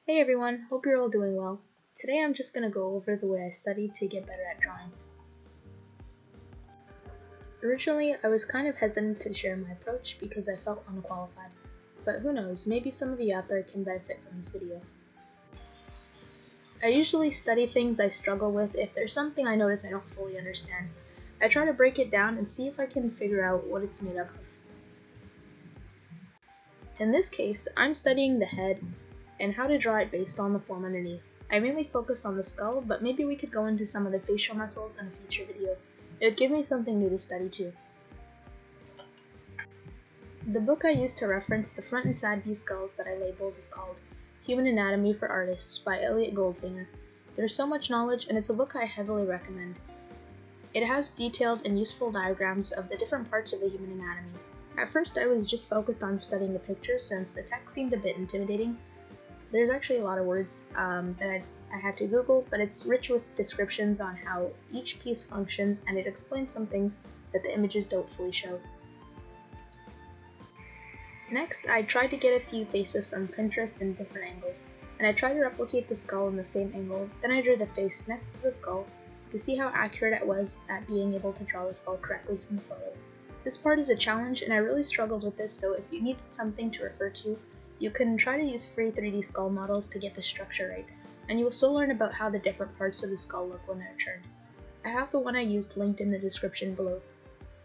Hey everyone, hope you're all doing well. Today I'm just going to go over the way I studied to get better at drawing. Originally, I was kind of hesitant to share my approach because I felt unqualified, but who knows, maybe some of you out there can benefit from this video. I usually study things I struggle with if there's something I notice I don't fully understand. I try to break it down and see if I can figure out what it's made up of. In this case, I'm studying the head and how to draw it based on the form underneath. I mainly focus on the skull, but maybe we could go into some of the facial muscles in a future video. It would give me something new to study too. The book I used to reference the front and side view skulls that I labeled is called Human Anatomy for Artists by Elliot Goldfinger. There's so much knowledge and it's a book I heavily recommend. It has detailed and useful diagrams of the different parts of the human anatomy. At first I was just focused on studying the pictures since the text seemed a bit intimidating. There's actually a lot of words that I had to Google, but it's rich with descriptions on how each piece functions and it explains some things that the images don't fully show. Next, I tried to get a few faces from Pinterest in different angles, and I tried to replicate the skull in the same angle, then I drew the face next to the skull to see how accurate I was at being able to draw the skull correctly from the photo. This part is a challenge and I really struggled with this, so if you need something to refer to, you can try to use free 3D skull models to get the structure right, and you will still learn about how the different parts of the skull look when they're turned. I have the one I used linked in the description below.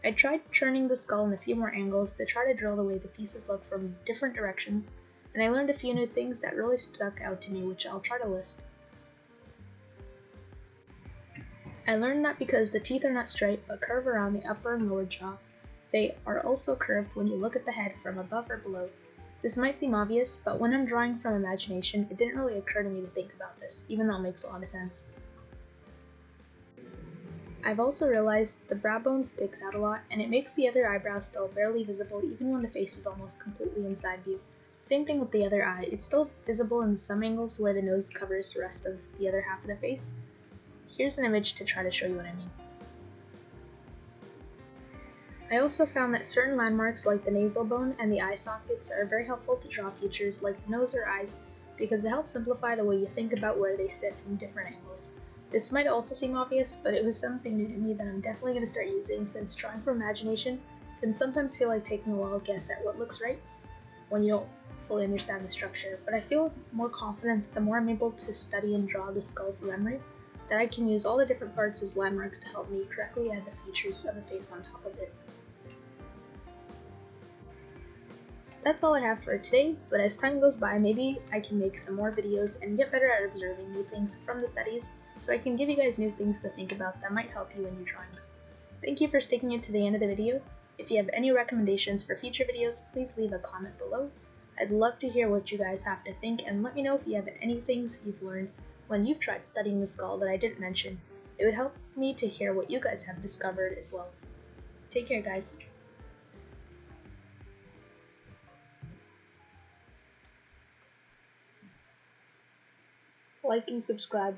I tried turning the skull in a few more angles to try to draw the way the pieces look from different directions, and I learned a few new things that really stuck out to me, which I'll try to list. I learned that because the teeth are not straight but curve around the upper and lower jaw, they are also curved when you look at the head from above or below. This might seem obvious, but when I'm drawing from imagination, it didn't really occur to me to think about this, even though it makes a lot of sense. I've also realized the brow bone sticks out a lot, and it makes the other eyebrow still barely visible even when the face is almost completely inside view. Same thing with the other eye, it's still visible in some angles where the nose covers the rest of the other half of the face. Here's an image to try to show you what I mean. I also found that certain landmarks like the nasal bone and the eye sockets are very helpful to draw features like the nose or eyes because they help simplify the way you think about where they sit from different angles. This might also seem obvious, but it was something new to me that I'm definitely going to start using since drawing from imagination can sometimes feel like taking a wild guess at what looks right when you don't fully understand the structure, but I feel more confident that the more I'm able to study and draw the skull from memory, that I can use all the different parts as landmarks to help me correctly add the features of the face on top of it. That's all I have for today, but as time goes by, maybe I can make some more videos and get better at observing new things from the studies, so I can give you guys new things to think about that might help you in your drawings. Thank you for sticking it to the end of the video. If you have any recommendations for future videos, please leave a comment below. I'd love to hear what you guys have to think, and let me know if you have any things you've learned when you've tried studying the skull that I didn't mention. It would help me to hear what you guys have discovered as well. Take care, guys. Like and subscribe.